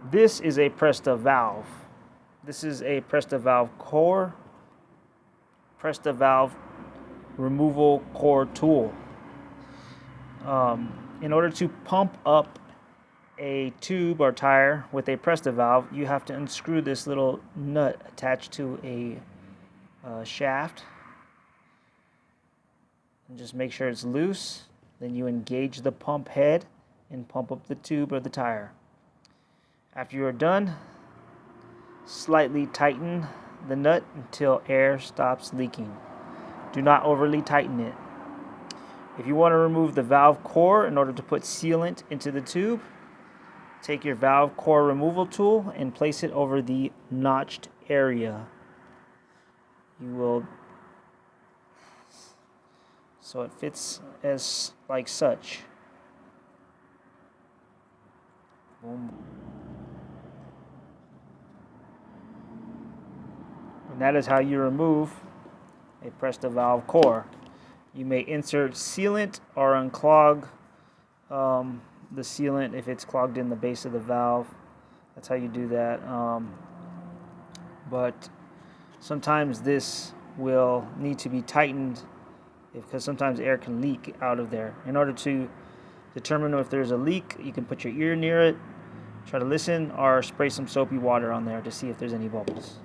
This is a Presta Valve. This is a Presta Valve core, Presta Valve removal core tool. In order to pump up a tube or tire with a Presta valve, you have to unscrew this little nut attached to a shaft, and just make sure it's loose. Then you engage the pump head and pump up the tube or the tire. After you are done, slightly tighten the nut until air stops leaking. Do not overly tighten it. If you want to remove the valve core in order to put sealant into the tube, take your valve core removal tool and place it over the notched area. You will, so it fits as like such. Boom. And that is how you remove a Presta valve core. You may insert sealant or unclog the sealant if it's clogged in the base of the valve. That's how you do that. But sometimes this will need to be tightened because sometimes air can leak out of there. In order to determine if there's a leak, you can put your ear near it, try to listen, or spray some soapy water on there to see if there's any bubbles.